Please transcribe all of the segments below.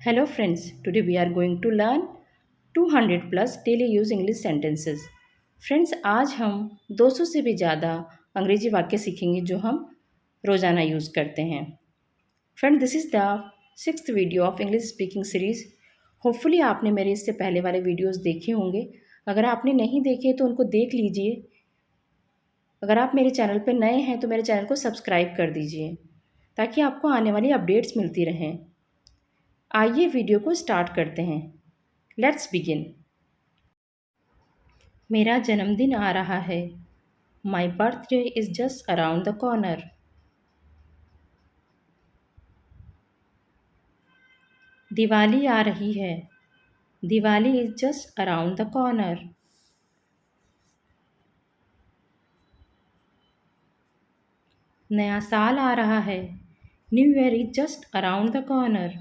Hello friends, today we are going to learn 200 plus daily use English sentences. Friends आज हम 200 से भी ज़्यादा अंग्रेजी वाक्य सीखेंगे जो हम रोज़ाना यूज़ करते हैं. Friend this is the 6th video of English speaking series. Hopefully आपने मेरे इससे पहले वाले वीडियोस देखे होंगे. अगर आपने नहीं देखे तो उनको देख लीजिए. अगर आप मेरे चैनल पर नए हैं तो मेरे चैनल को सब्सक्राइब कर दीजिए ताकि आपको आने वाली अपडेट्स मिलती रहें. आइए वीडियो को स्टार्ट करते हैं. Let's begin. मेरा जन्मदिन आ रहा है. My birthday is just around the corner. Diwali आ रही है. Diwali is just around the corner. नया साल आ रहा है. New year is just around the corner.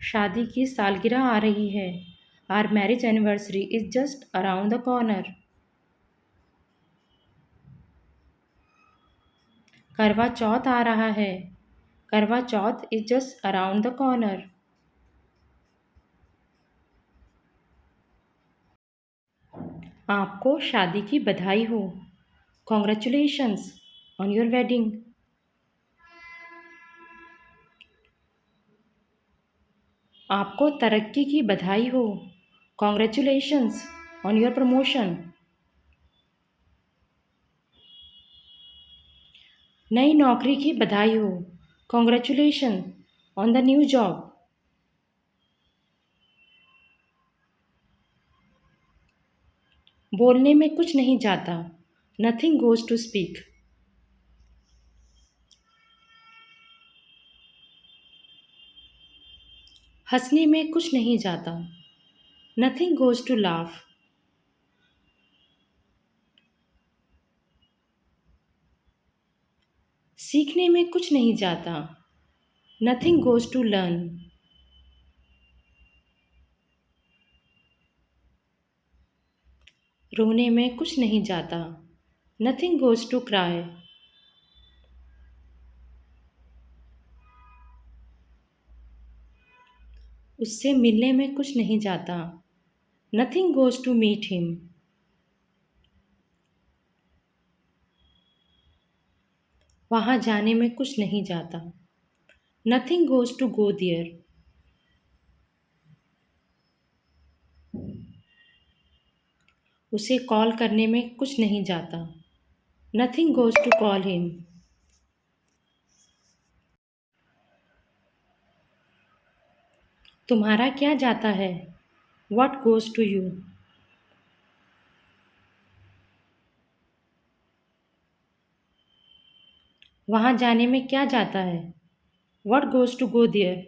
शादी की सालगिरह आ रही है. Our marriage anniversary is just around the corner. Karva Chauth आ रहा है. Karva Chauth is just around the corner. आपको शादी की बधाई हो. Congratulations on your wedding. आपको तरक्की की बधाई हो. Congratulations on your promotion. नई नौकरी की बधाई हो. Congratulation on the new job. बोलने में कुछ नहीं जाता. Nothing goes to speak. हंसने में कुछ नहीं जाता. Nothing goes to laugh. सीखने में कुछ नहीं जाता. Nothing goes to learn. रोने में कुछ नहीं जाता. Nothing goes to cry. उससे मिलने में कुछ नहीं जाता. Nothing goes to meet him. वहाँ जाने में कुछ नहीं जाता. Nothing goes to go there. उसे कॉल करने में कुछ नहीं जाता. Nothing goes to call him. तुम्हारा क्या जाता है. What goes to you. वहाँ जाने में क्या जाता है. What goes to go there.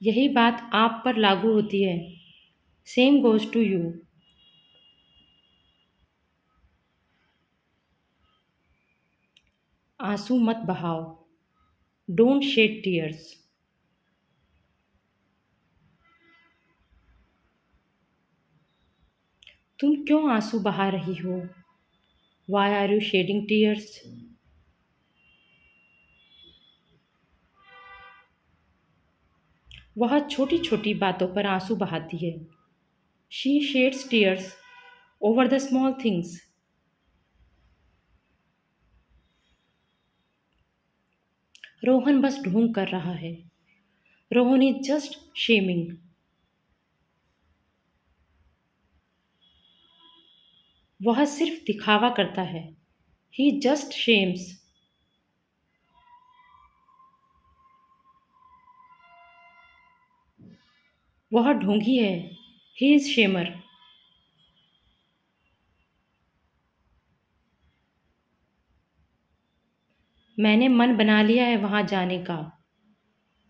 यही बात आप पर लागू होती है. Same goes to you. आंसू मत बहाओ. Don't shade tears. तुम क्यों आंसू बहा रही हो. Why are you shedding tears. वह छोटी छोटी बातों पर आंसू बहाती है. She sheds tears over the small things. Rohan बस ढोंग कर रहा है. Rohan is just shaming. वह सिर्फ दिखावा करता है. He just shames. वह ढोंगी है. He is shamer. मैंने मन बना लिया है वहाँ जाने का.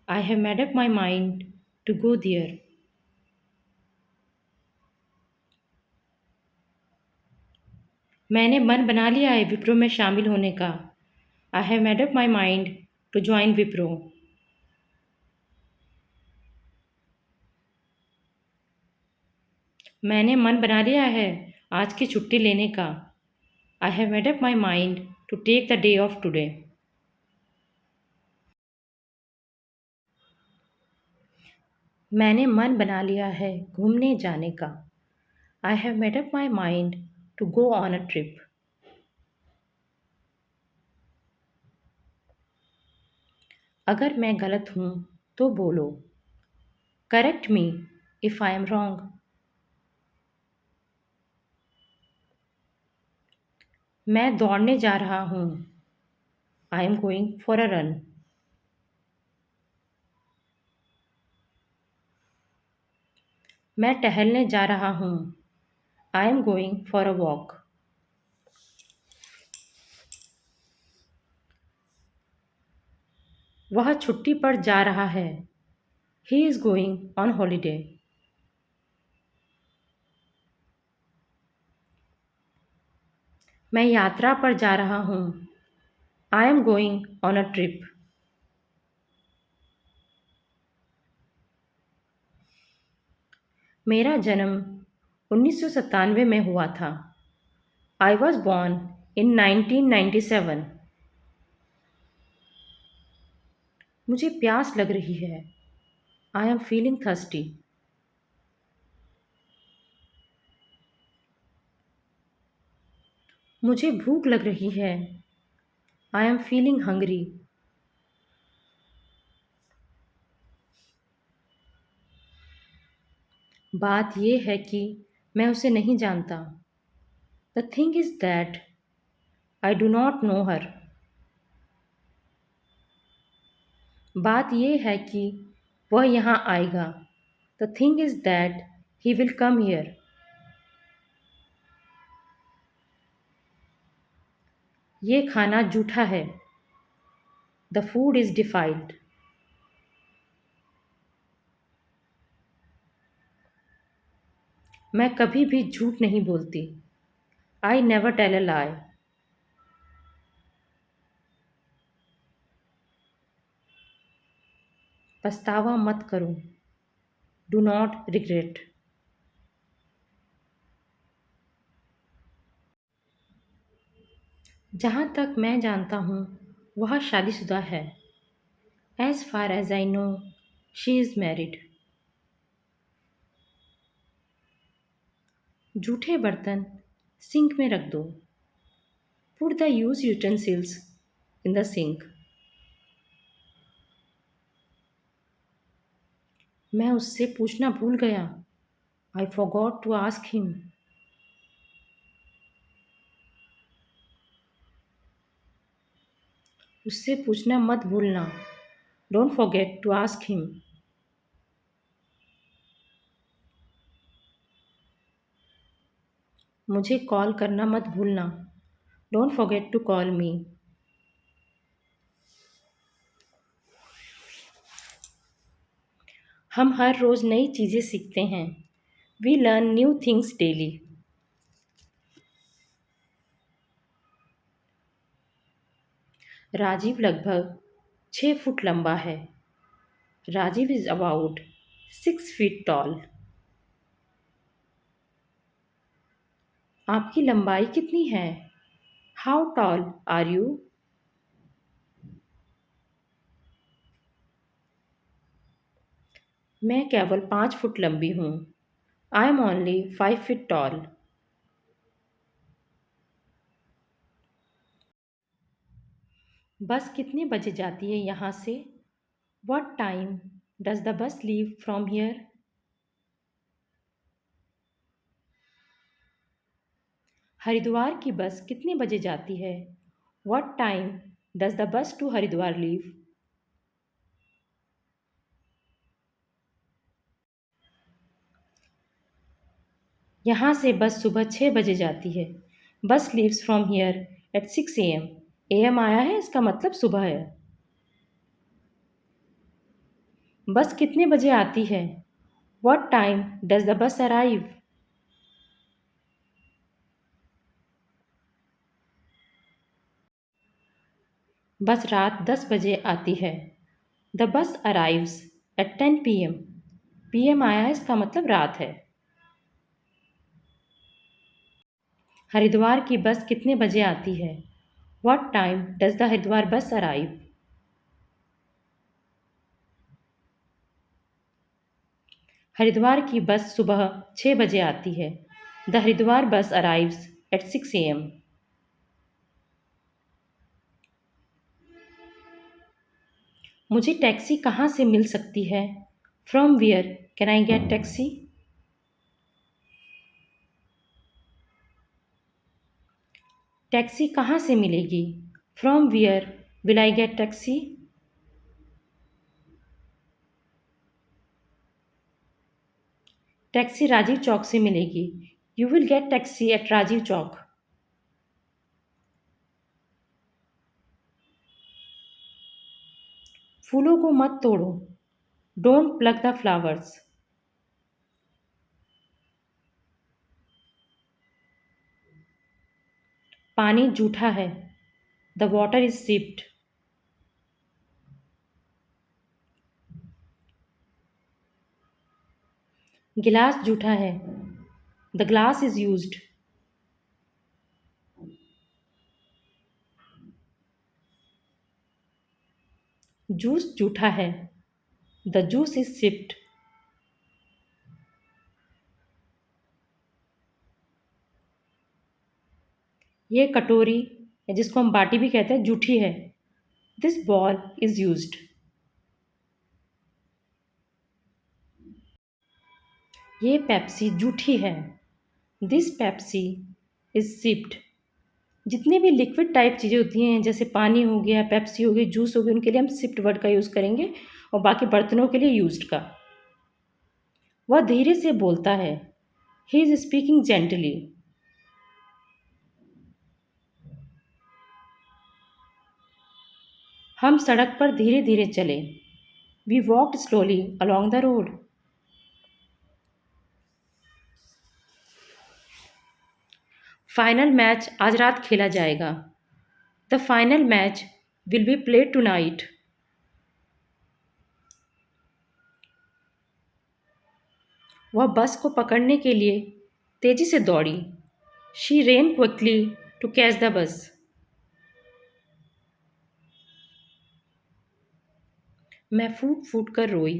I have made up my mind to go there. मैंने मन बना लिया है विप्रो में शामिल होने का. I have made up my mind to join Wipro. मैंने मन बना लिया है आज की छुट्टी लेने का। I have made up my mind to take the day off today. मैंने मन बना लिया है घूमने जाने का। I have made up my mind to go on a trip. अगर मैं गलत हूँ तो बोलो। Correct me if I am wrong. मैं दौड़ने जा रहा हूँ। I am going for a run. मैं टहलने जा रहा हूँ। I am going for a walk. वह छुट्टी पर जा रहा है। He is going on holiday. मैं यात्रा पर जा रहा हूँ। I am going on a trip. मेरा जन्म 1997 में हुआ था। I was born in 1997। मुझे प्यास लग रही है। I am feeling thirsty. मुझे भूख लग रही है। I am feeling hungry. बात यह है कि मैं उसे नहीं जानता। The thing is that I do not know her. बात यह है कि वह यहाँ आएगा। The thing is that he will come here. ये खाना जूठा है। The food is defiled. मैं कभी भी झूठ नहीं बोलती। I never tell a lie. पछतावा मत करो। Do not regret. जहाँ तक मैं जानता हूँ वह शादीशुदा है। As far as I know she is married. जूठे बर्तन सिंक में रख दो। Put the use utensils in the sink. मैं उससे पूछना भूल गया। I forgot to ask him. उससे पूछना मत भूलना। Don't forget to ask him. मुझे कॉल करना मत भूलना। Don't forget to call me. हम हर रोज़ नई चीज़ें सीखते हैं। We learn new things daily. Rajiv लगभग 6 फुट लंबा है। Rajiv is about 6 feet tall. आपकी लंबाई कितनी है? How tall are you? मैं केवल 5 फुट लंबी हूँ। I am only 5 feet toll. बस कितने बजे जाती है यहाँ से? What time does the bus leave from here? Haridwar की बस कितने बजे जाती है? What time does the bus to Haridwar leave? यहाँ से बस सुबह 6 बजे जाती है। Bus leaves from here at 6 AM। AM आया है इसका मतलब सुबह है। बस कितने बजे आती है? वट टाइम डज द बस अराइव? बस रात 10 बजे आती है। The bus arrives eight 10 PM। PM आया है इसका मतलब रात है। हरिद्वार की बस कितने बजे आती है? What time does the Haridwar बस arrive? हरिद्वार की बस सुबह 6 बजे आती है। द हरिद्वार बस अराइव्स एट 6 a.m. मुझे टैक्सी कहाँ से मिल सकती है? From where can I get taxi? Taxi कहाँ से मिलेगी? From where will I get taxi? Taxi Rajiv Chowk से मिलेगी। You will get taxi at Rajiv Chowk. फूलों को मत तोड़ो। Don't plug the flowers. पानी जूठा है। The water is sipped. गिलास जूठा है। The glass is used. Juice जूठा है। The juice is sipped. ये कटोरी या जिसको हम बाटी भी कहते हैं जूठी है। This ball is used. ये पेप्सी जूठी है। This Pepsi is sipped. जितने भी लिक्विड टाइप चीज़ें होती हैं जैसे पानी हो गया, पेप्सी हो गई, जूस हो गई, उनके लिए हम सिप्ड वर्ड का यूज़ करेंगे और बाकी बर्तनों के लिए यूज्ड का। वह धीरे से बोलता है। He is speaking gently. हम सड़क पर धीरे धीरे चले। We walked slowly along the road. Final match आज रात खेला जाएगा। The final match will be played tonight. वह बस को पकड़ने के लिए तेजी से दौड़ी। She ran quickly to catch the bus. मैं फूट फूट कर रोई।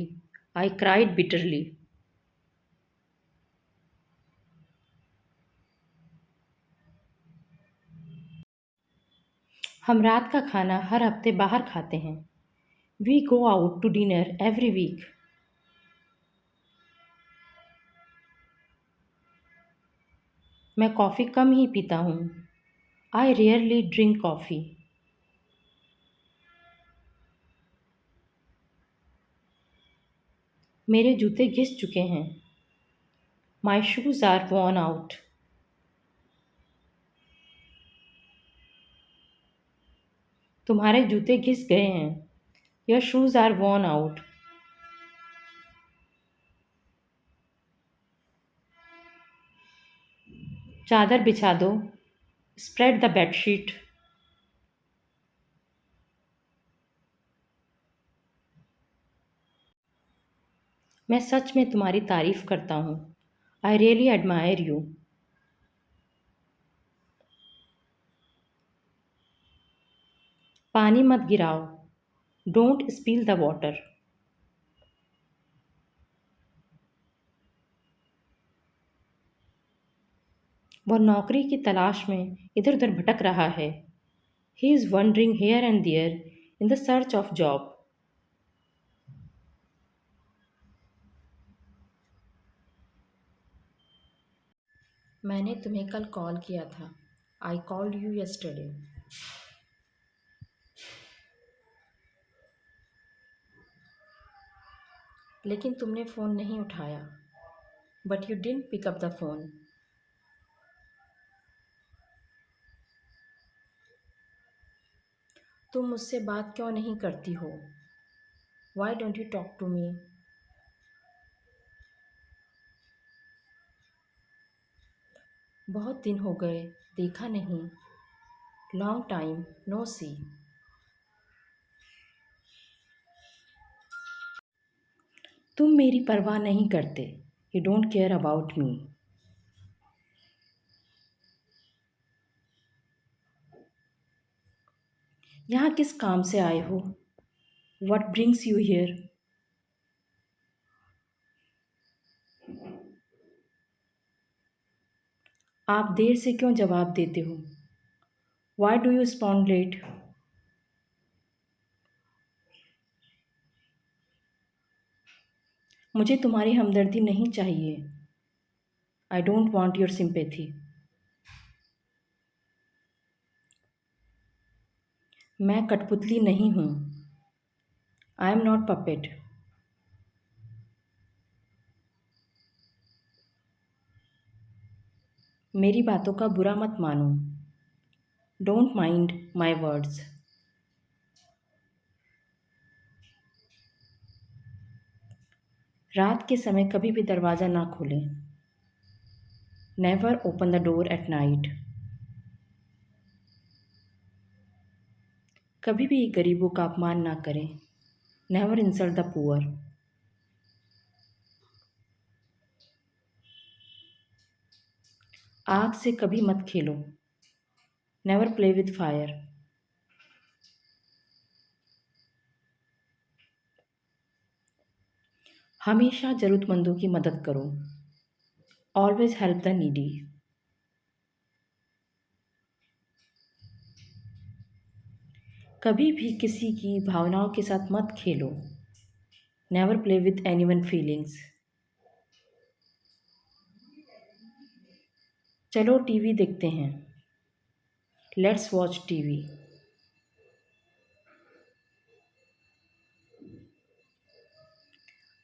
I cried bitterly. हम रात का खाना हर हफ्ते बाहर खाते हैं। We go out to dinner every week. मैं कॉफ़ी कम ही पीता हूँ। I rarely drink coffee. मेरे जूते घिस चुके हैं। My shoes are worn out. तुम्हारे जूते घिस गए हैं। Your shoes are worn out. चादर बिछा दो। Spread the bedsheet. मैं सच में तुम्हारी तारीफ करता हूँ। I really admire you. पानी मत गिराओ। Don't spill the water. वह नौकरी की तलाश में इधर उधर भटक रहा है। He is wandering here and there in the search of job. मैंने तुम्हें कल कॉल किया था। I called you yesterday. लेकिन तुमने फ़ोन नहीं उठाया। But you didn't pick up the phone. तुम मुझसे बात क्यों नहीं करती हो? Why don't you talk to me? बहुत दिन हो गए, देखा नहीं। Long time no see. तुम मेरी परवाह नहीं करते। यू डोंट केयर अबाउट मी। यहाँ किस काम से आए हो? What brings you here? आप देर से क्यों जवाब देते हो? Why do you respond late? मुझे तुम्हारी हमदर्दी नहीं चाहिए। I don't want your sympathy. मैं कठपुतली नहीं हूँ। I am not puppet. मेरी बातों का बुरा मत मानो। Don't mind my words. रात के समय कभी भी दरवाज़ा ना खोलें। Never open the door at night. कभी भी गरीबों का अपमान ना करें। Never insult the poor. आग से कभी मत खेलो। Never play with fire. हमेशा ज़रूरतमंदों की मदद करो। Always help the needy. कभी भी किसी की भावनाओं के साथ मत खेलो। Never play with anyone feelings. चलो टीवी देखते हैं। Let's watch TV.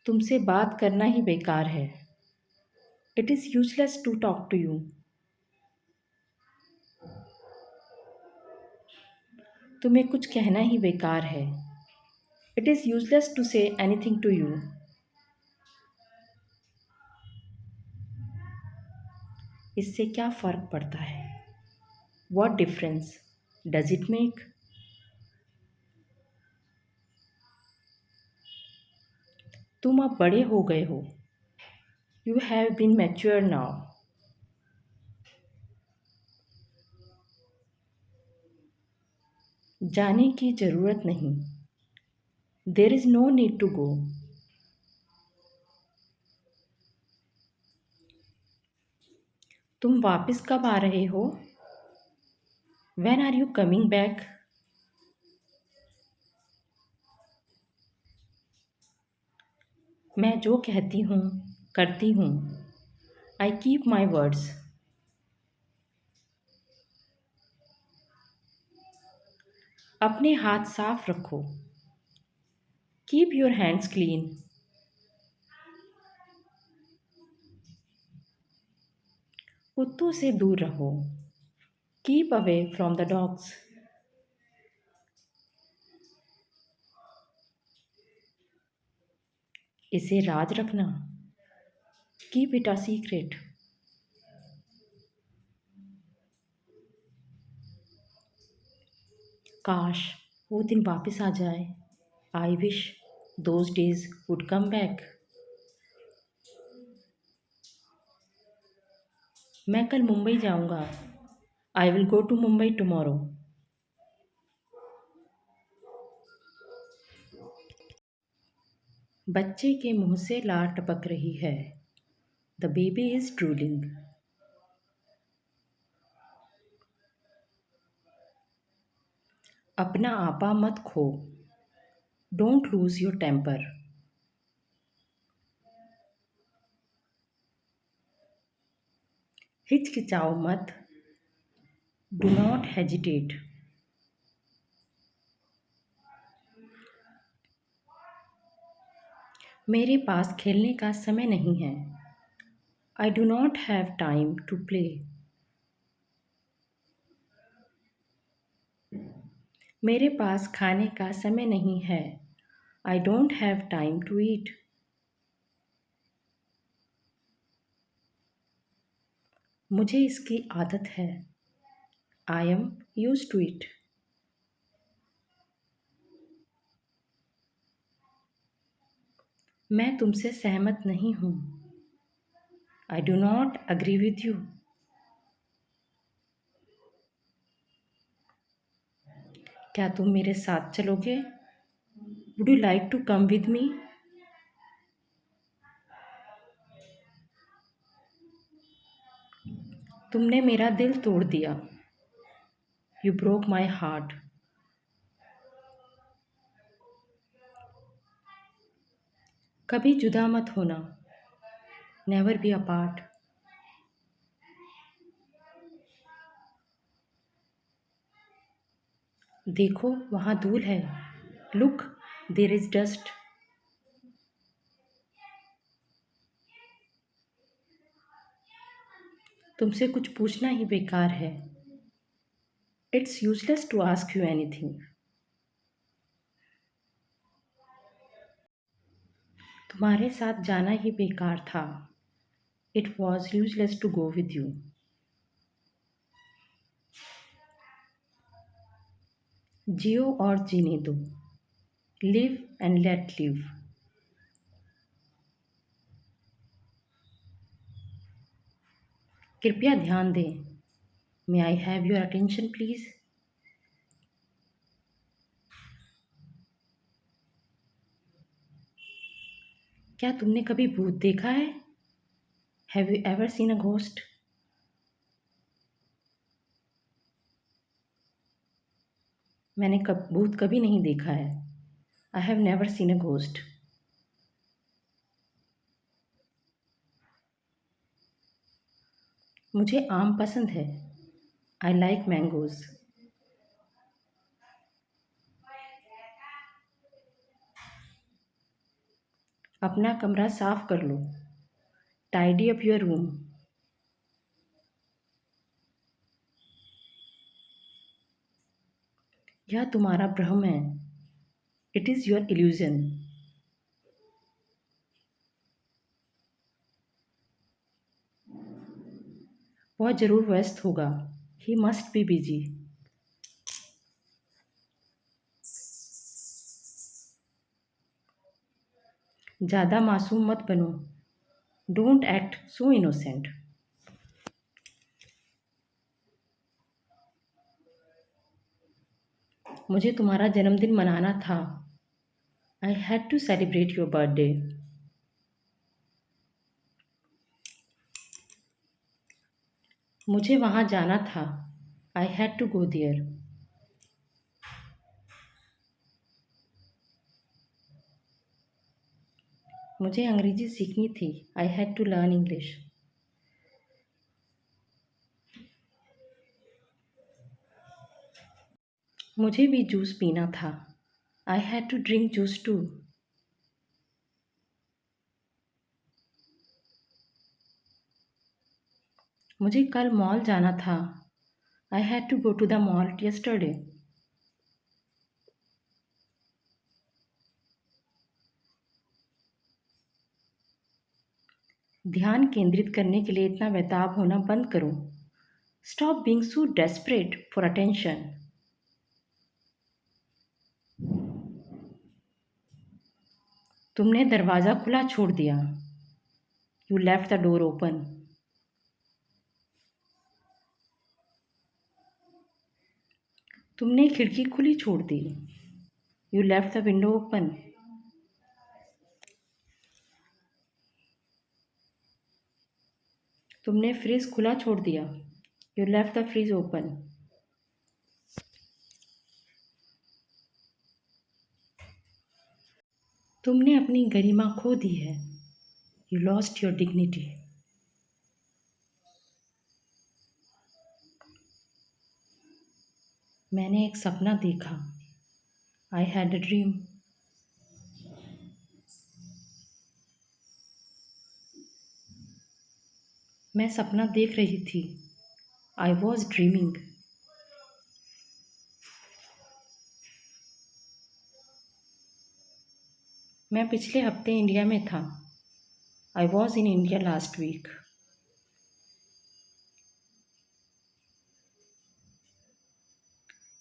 तुमसे बात करना ही बेकार है। It is useless to talk to you. तुम्हें कुछ कहना ही बेकार है। It is useless to say anything to you. इससे क्या फ़र्क पड़ता है? What difference does it make? तुम अब बड़े हो गए हो। You have been mature now. जाने की ज़रूरत नहीं। There is no need to go. तुम वापस कब आ रहे हो? When are you coming back? मैं जो कहती हूँ करती हूँ। I keep my words. अपने हाथ साफ रखो। Keep your hands clean. कुत्तों से दूर रहो। Keep away from the dogs. इसे राज रखना। Keep it a secret. काश वो दिन वापस आ जाए। I wish those days would come back. मैं कल मुंबई जाऊँगा। I will go to Mumbai tomorrow. बच्चे के मुंह से लार टपक रही है। The baby is drooling. अपना आपा मत खो। Don't lose your temper. हिचकिचाओ मत। Do not hesitate. मेरे पास खेलने का समय नहीं है। I do not have time to play. मेरे पास खाने का समय नहीं है। I don't have time to eat. मुझे इसकी आदत है। I am use to it. मैं तुमसे सहमत नहीं हूँ। I do not agree with you. क्या तुम मेरे साथ चलोगे? Would you like to come with me? तुमने मेरा दिल तोड़ दिया। You broke my heart. कभी जुदा मत होना। Never be apart. देखो वहाँ धूल है। Look, there is dust. तुमसे कुछ पूछना ही बेकार है। It's useless to ask you anything. तुम्हारे साथ जाना ही बेकार था। It was useless to go with you. जियो और जीने दो। Live and let live. कृपया ध्यान दें। May I have your attention please? क्या तुमने कभी भूत देखा है? Have you ever seen a ghost? मैंने भूत कभी नहीं देखा है। I have never seen a ghost. मुझे आम पसंद है। I like mangoes. अपना कमरा साफ कर लो। Tidy up your room. यह तुम्हारा भ्रम है। It is your illusion. वह जरूर व्यस्त होगा। He must be busy. ज़्यादा मासूम मत बनो। Don't act so innocent. मुझे तुम्हारा जन्मदिन मनाना था। I had to celebrate your birthday. मुझे वहाँ जाना था। I had to go there. मुझे अंग्रेजी सीखनी थी। I had to learn English. मुझे भी जूस पीना था। I had to drink juice too. मुझे कल मॉल जाना था। I had to go to the mall yesterday. ध्यान केंद्रित करने के लिए इतना बेताब होना बंद करो। Stop being so desperate for attention. तुमने दरवाज़ा खुला छोड़ दिया। You left the door open. तुमने खिड़की खुली छोड़ दी। You left the window open. तुमने फ्रिज खुला छोड़ दिया। You left the fridge open. तुमने अपनी गरिमा खो दी है। You lost your dignity. मैंने एक सपना देखा। I had a dream. मैं सपना देख रही थी। I was dreaming. मैं पिछले हफ्ते इंडिया में था। I was in India last week.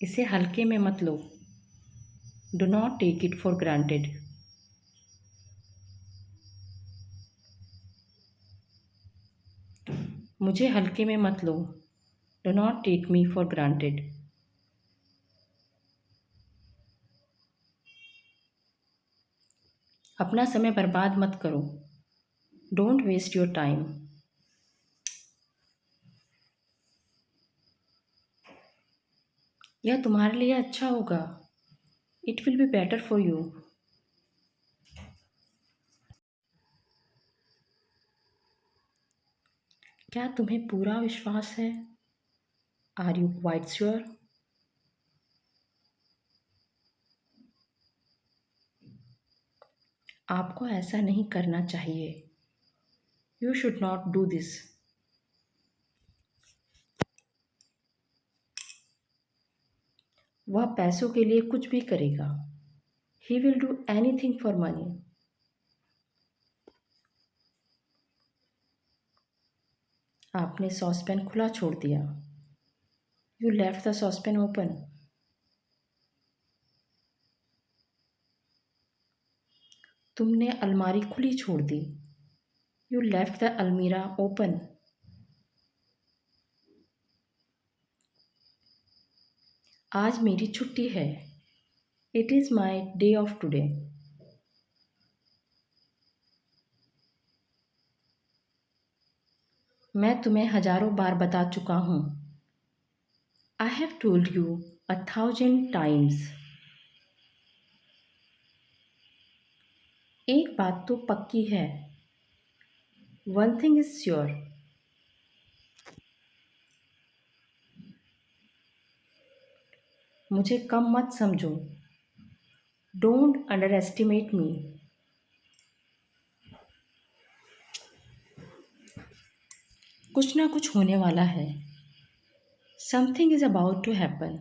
इसे हल्के में मत लो। Do not take it for granted. मुझे हल्के में मत लो। Do not take me for granted. अपना समय बर्बाद मत करो। Don't waste your time. यह तुम्हारे लिए अच्छा होगा। It will be better for you. क्या तुम्हें पूरा विश्वास है? Are you quite sure? आपको ऐसा नहीं करना चाहिए। You should not do this. वह पैसों के लिए कुछ भी करेगा। He will do anything for money. आपने सॉसपैन खुला छोड़ दिया। You left the saucepan open. तुमने अलमारी खुली छोड़ दी। यू लेफ्ट द अलमीरा ओपन। आज मेरी छुट्टी है। It is my day off today. मैं तुम्हें हजारों बार बता चुका हूँ। I have told you 1,000 times. एक बात तो पक्की है। One thing is sure. मुझे कम मत समझो। Don't under estimate me. कुछ ना कुछ होने वाला है। Something is about to happen.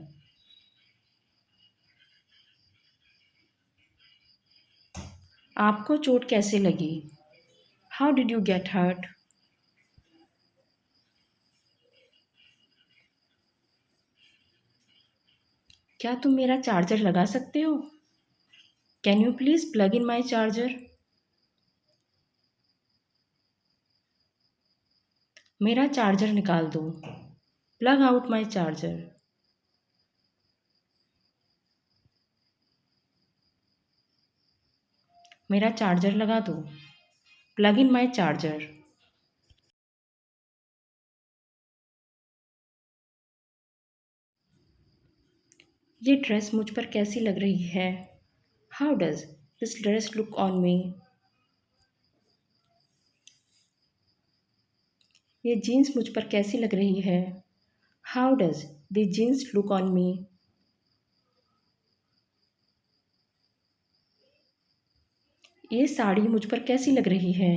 आपको चोट कैसे लगी? How did you get hurt? क्या तुम मेरा चार्जर लगा सकते हो? Can you please plug in my charger? मेरा चार्जर निकाल दो। Plug out my charger. मेरा चार्जर लगा दो। Plug in my charger. ये ड्रेस मुझ पर कैसी लग रही है? How does this dress look on me? ये जीन्स मुझ पर कैसी लग रही है? How does the jeans look on me? ये साड़ी मुझ पर कैसी लग रही है?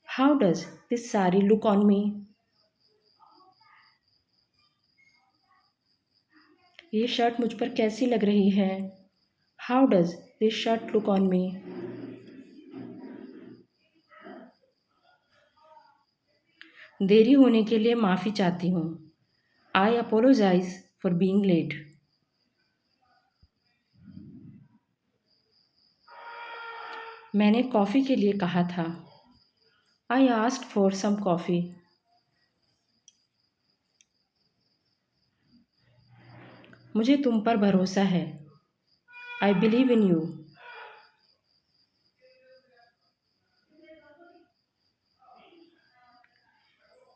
How does this sari look on me? ये शर्ट मुझ पर कैसी लग रही है? How does this shirt look on me? देरी होने के लिए माफ़ी चाहती हूँ। I apologise for being late. मैंने कॉफ़ी के लिए कहा था। I asked for some coffee. मुझे तुम पर भरोसा है। आई बिलीव इन यू।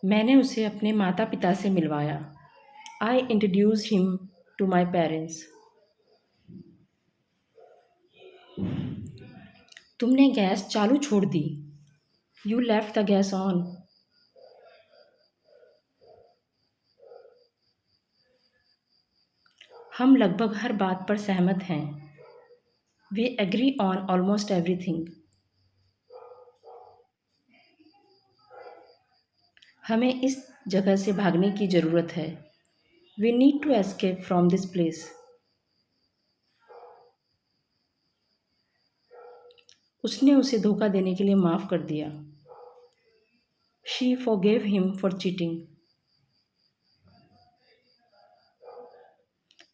मैंने उसे अपने माता पिता से मिलवाया। I introduce him to my parents. तुमने गैस चालू छोड़ दी। You left the gas on. हम लगभग हर बात पर सहमत हैं। We agree on almost everything. हमें इस जगह से भागने की ज़रूरत है। We need to escape from this place. उसने उसे धोखा देने के लिए माफ़ कर दिया। She forgave him for cheating.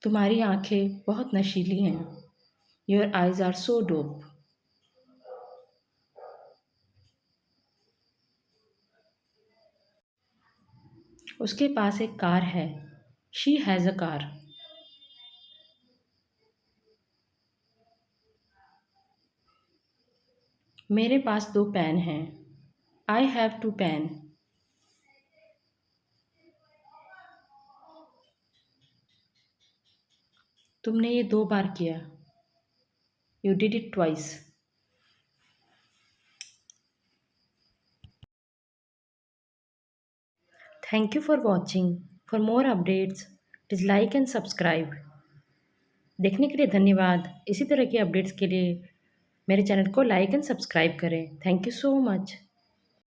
तुम्हारी आंखें बहुत नशीली हैं। Your eyes are so dope. उसके पास एक कार है। She has a car. मेरे पास 2 पेन हैं। I have 2 pen. तुमने ये 2 बार किया। You did it twice. Thank you for watching. For more updates please like and subscribe. देखने के लिए धन्यवाद। इसी तरह के अपडेट्स के लिए मेरे चैनल को लाइक एंड सब्सक्राइब करें। Thank you so much.